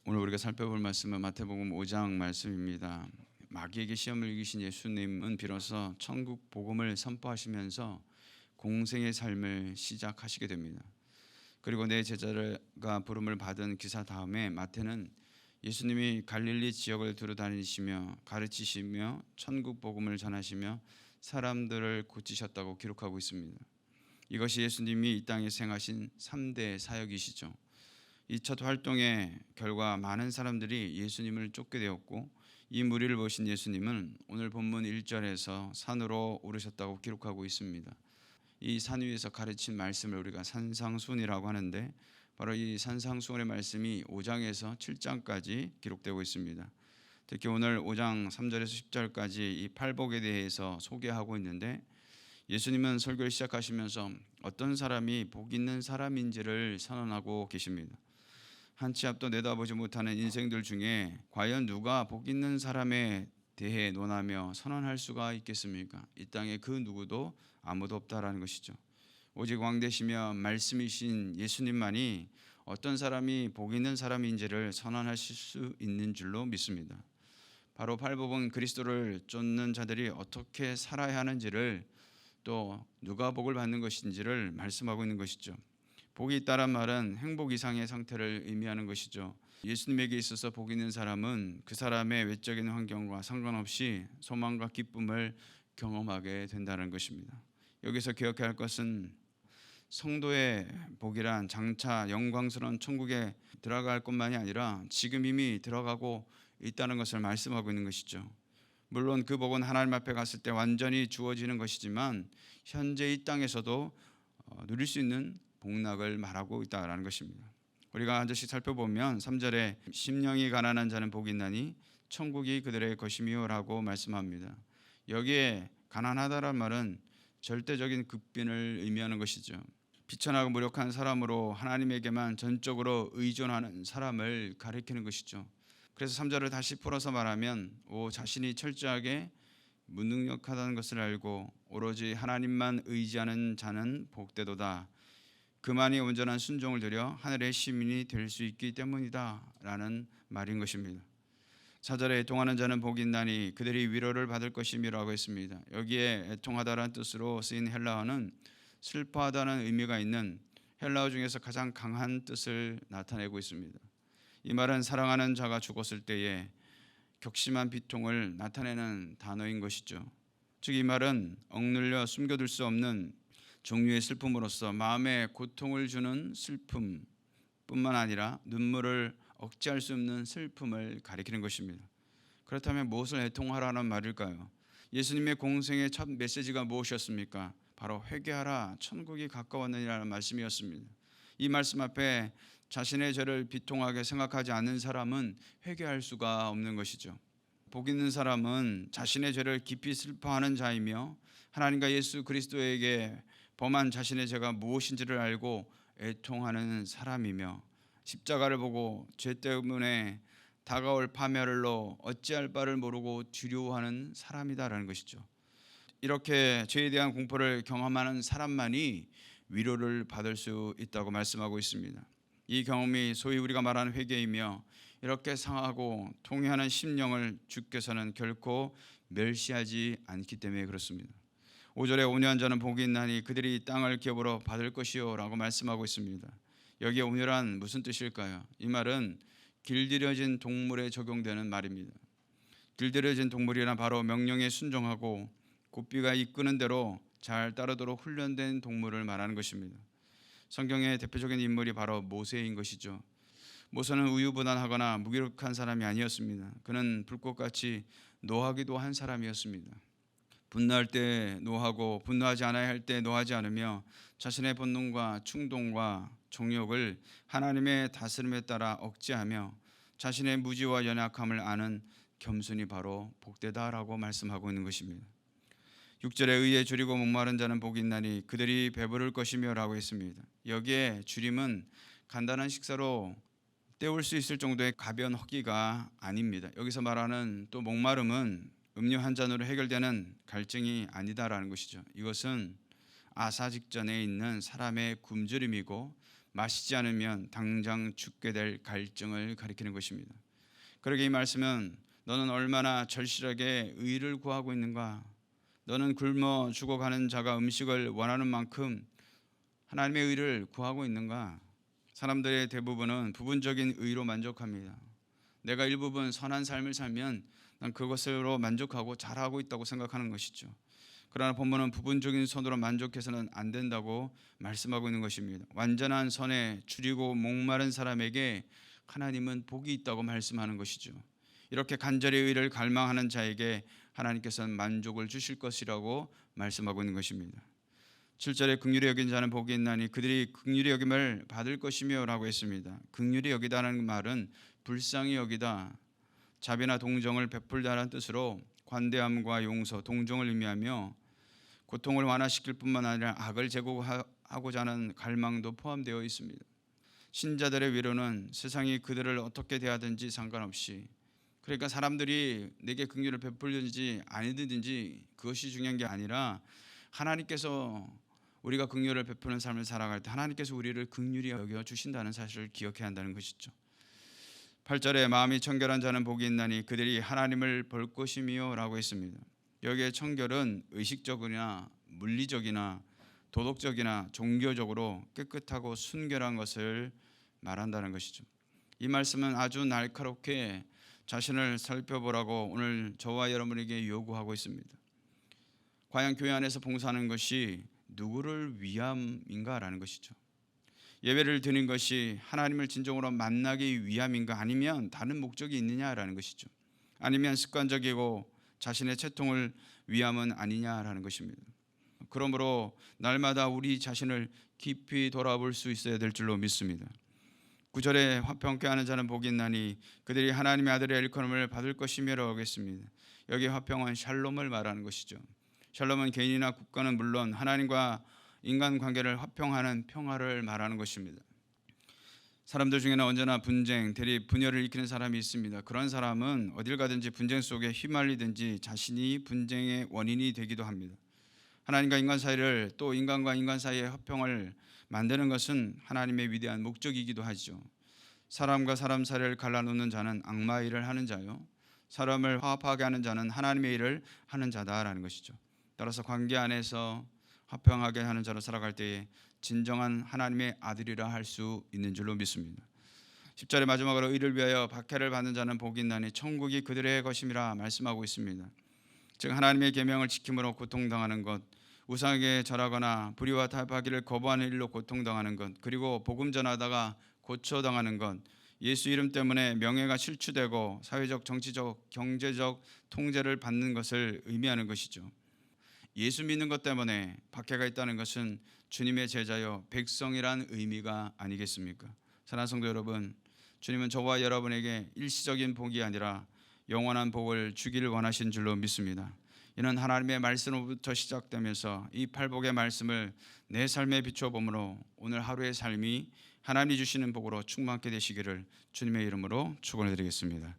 오늘 우리가 살펴볼 말씀은 마태복음 5장 말씀입니다. 마귀에게 시험을 이기신 예수님은 비로소 천국 복음을 선포하시면서 공생의 삶을 시작하시게 됩니다. 그리고 내 제자가 부름을 받은 기사 다음에 마태는 예수님이 갈릴리 지역을 두루다니시며 가르치시며 천국 복음을 전하시며 사람들을 고치셨다고 기록하고 있습니다. 이것이 예수님이 이 땅에 행하신 3대 사역이시죠. 이 첫 활동의 결과 많은 사람들이 예수님을 쫓게 되었고, 이 무리를 보신 예수님은 오늘 본문 1절에서 산으로 오르셨다고 기록하고 있습니다. 이 산 위에서 가르친 말씀을 우리가 산상수훈이라고 하는데, 바로 이 산상수훈의 말씀이 5장에서 7장까지 기록되고 있습니다. 특히 오늘 5장 3절에서 10절까지 이 팔복에 대해서 소개하고 있는데, 예수님은 설교를 시작하시면서 어떤 사람이 복 있는 사람인지를 선언하고 계십니다. 한 치 앞도 내다보지 못하는 인생들 중에 과연 누가 복 있는 사람에 대해 논하며 선언할 수가 있겠습니까? 이 땅에 그 누구도 아무도 없다라는 것이죠. 오직 왕되시며 말씀이신 예수님만이 어떤 사람이 복 있는 사람인지를 선언하실 수 있는 줄로 믿습니다. 바로 팔복은 그리스도를 쫓는 자들이 어떻게 살아야 하는지를, 또 누가 복을 받는 것인지를 말씀하고 있는 것이죠. 복이 있다란 말은 행복 이상의 상태를 의미하는 것이죠. 예수님에게 있어서 복 있는 사람은 그 사람의 외적인 환경과 상관없이 소망과 기쁨을 경험하게 된다는 것입니다. 여기서 기억해야 할 것은 성도의 복이란 장차 영광스러운 천국에 들어갈 것만이 아니라 지금 이미 들어가고 있다는 것을 말씀하고 있는 것이죠. 물론 그 복은 하나님 앞에 갔을 때 완전히 주어지는 것이지만 현재 이 땅에서도 누릴 수 있는 복락을 말하고 있다는 것입니다. 우리가 한 절씩 살펴보면 3절에 심령이 가난한 자는 복이 있나니 천국이 그들의 것이며 라고 말씀합니다. 여기에 가난하다란 말은 절대적인 극빈을 의미하는 것이죠. 비천하고 무력한 사람으로 하나님에게만 전적으로 의존하는 사람을 가리키는 것이죠. 그래서 3절을 다시 풀어서 말하면 자신이 철저하게 무능력하다는 것을 알고 오로지 하나님만 의지하는 자는 복되도다. 그만이 온전한 순종을 들여 하늘의 시민이 될 수 있기 때문이다 라는 말인 것입니다. 4절에 애통하는 자는 복이 있나니 그들이 위로를 받을 것임이라고 했습니다. 여기에 애통하다라는 뜻으로 쓰인 헬라어는 슬퍼하다는 의미가 있는 헬라어 중에서 가장 강한 뜻을 나타내고 있습니다. 이 말은 사랑하는 자가 죽었을 때에 격심한 비통을 나타내는 단어인 것이죠. 즉 이 말은 억눌려 숨겨둘 수 없는 종류의 슬픔으로서 마음에 고통을 주는 슬픔뿐만 아니라 눈물을 억제할 수 없는 슬픔을 가리키는 것입니다. 그렇다면 무엇을 애통하라는 말일까요? 예수님의 공생의 첫 메시지가 무엇이었습니까? 바로 회개하라, 천국이 가까웠느니라는 말씀이었습니다. 이 말씀 앞에 자신의 죄를 비통하게 생각하지 않는 사람은 회개할 수가 없는 것이죠. 복 있는 사람은 자신의 죄를 깊이 슬퍼하는 자이며 하나님과 예수 그리스도에게 범한 자신의 죄가 무엇인지를 알고 애통하는 사람이며 십자가를 보고 죄 때문에 다가올 파멸로 어찌할 바를 모르고 두려워하는 사람이다라는 것이죠. 이렇게 죄에 대한 공포를 경험하는 사람만이 위로를 받을 수 있다고 말씀하고 있습니다. 이 경험이 소위 우리가 말하는 회개이며, 이렇게 상하고 통회하는 심령을 주께서는 결코 멸시하지 않기 때문에 그렇습니다. 5절에 온유한 자는 복이 있나니 그들이 땅을 기업으로 받을 것이요 라고 말씀하고 있습니다. 여기에 온유란 무슨 뜻일까요? 이 말은 길들여진 동물에 적용되는 말입니다. 길들여진 동물이란 바로 명령에 순종하고 고삐가 이끄는 대로 잘 따르도록 훈련된 동물을 말하는 것입니다. 성경의 대표적인 인물이 바로 모세인 것이죠. 모세는 우유부단하거나 무기력한 사람이 아니었습니다. 그는 불꽃같이 노하기도 한 사람이었습니다. 분노할 때 노하고 분노하지 않아야 할 때 노하지 않으며 자신의 본능과 충동과 정욕을 하나님의 다스림에 따라 억제하며 자신의 무지와 연약함을 아는 겸손이 바로 복되다라고 말씀하고 있는 것입니다. 6절에 의에 줄이고 목마른 자는 복이 있나니 그들이 배부를 것이며 라고 했습니다. 여기에 줄임은 간단한 식사로 때울 수 있을 정도의 가벼운 허기가 아닙니다. 여기서 말하는 또 목마름은 음료 한 잔으로 해결되는 갈증이 아니다라는 것이죠. 이것은 아사 직전에 있는 사람의 굶주림이고 마시지 않으면 당장 죽게 될 갈증을 가리키는 것입니다. 그러게 이 말씀은 너는 얼마나 절실하게 의를 구하고 있는가? 너는 굶어 죽어가는 자가 음식을 원하는 만큼 하나님의 의를 구하고 있는가? 사람들의 대부분은 부분적인 의로 만족합니다. 내가 일부분 선한 삶을 살면 난 그것으로 만족하고 잘하고 있다고 생각하는 것이죠. 그러나 본문은 부분적인 선으로 만족해서는 안 된다고 말씀하고 있는 것입니다. 완전한 선에 줄이고 목마른 사람에게 하나님은 복이 있다고 말씀하는 것이죠. 이렇게 간절히 의를 갈망하는 자에게 하나님께서는 만족을 주실 것이라고 말씀하고 있는 것입니다. 7절에 긍휼히 여긴 자는 복이 있나니 그들이 긍휼히 여김을 받을 것이며 라고 했습니다. 긍휼히 여기다는 말은 불쌍히 여기다, 자비나 동정을 베풀다라는 뜻으로 관대함과 용서, 동정을 의미하며 고통을 완화시킬 뿐만 아니라 악을 제거하고자 하는 갈망도 포함되어 있습니다. 신자들의 위로는 세상이 그들을 어떻게 대하든지 상관없이, 그러니까 사람들이 내게 긍휼을 베풀든지 아니든지 그것이 중요한 게 아니라 하나님께서 우리가 긍휼을 베푸는 삶을 살아갈 때 하나님께서 우리를 긍휼히 여겨 주신다는 사실을 기억해야 한다는 것이죠. 8절에 마음이 청결한 자는 복이 있나니 그들이 하나님을 볼 것이며 라고 했습니다. 여기에 청결은 의식적이나 물리적이나 도덕적이나 종교적으로 깨끗하고 순결한 것을 말한다는 것이죠. 이 말씀은 아주 날카롭게 자신을 살펴보라고 오늘 저와 여러분에게 요구하고 있습니다. 과연 교회 안에서 봉사하는 것이 누구를 위함인가라는 것이죠. 예배를 드리는 것이 하나님을 진정으로 만나기 위함인가, 아니면 다른 목적이 있느냐라는 것이죠. 아니면 습관적이고 자신의 채통을 위함은 아니냐라는 것입니다. 그러므로 날마다 우리 자신을 깊이 돌아볼 수 있어야 될 줄로 믿습니다. 9절에 화평케 하는 자는 복이 있나니 그들이 하나님의 아들의 일컬음을 받을 것이며라고 하겠습니다. 여기 화평은 샬롬을 말하는 것이죠. 샬롬은 개인이나 국가는 물론 하나님과 인간 관계를 화평하는 평화를 말하는 것입니다. 사람들 중에는 언제나 분쟁, 대립, 분열을 일으키는 사람이 있습니다. 그런 사람은 어딜 가든지 분쟁 속에 휘말리든지 자신이 분쟁의 원인이 되기도 합니다. 하나님과 인간 사이를, 또 인간과 인간 사이의 화평을 만드는 것은 하나님의 위대한 목적이기도 하죠. 사람과 사람 사이를 갈라놓는 자는 악마의 일을 하는 자요, 사람을 화합하게 하는 자는 하나님의 일을 하는 자다라는 것이죠. 따라서 관계 안에서 화평하게 하는 자로 살아갈 때에 진정한 하나님의 아들이라 할 수 있는 줄로 믿습니다. 10절의 마지막으로 이를 위하여 박해를 받는 자는 복이 있나니 천국이 그들의 것임이라 말씀하고 있습니다. 즉 하나님의 계명을 지킴으로 고통당하는 것, 우상에게 절하거나 불의와 타협하기를 거부하는 일로 고통당하는 것, 그리고 복음 전하다가 고초당하는 것, 예수 이름 때문에 명예가 실추되고 사회적, 정치적, 경제적 통제를 받는 것을 의미하는 것이죠. 예수 믿는 것 때문에 박해가 있다는 것은 주님의 제자여 백성이란 의미가 아니겠습니까? 사랑하는 성도 여러분, 주님은 저와 여러분에게 일시적인 복이 아니라 영원한 복을 주기를 원하신 줄로 믿습니다. 이는 하나님의 말씀으로부터 시작되면서 이 팔복의 말씀을 내 삶에 비춰보므로 오늘 하루의 삶이 하나님이 주시는 복으로 충만하게 되시기를 주님의 이름으로 축원해 드리겠습니다.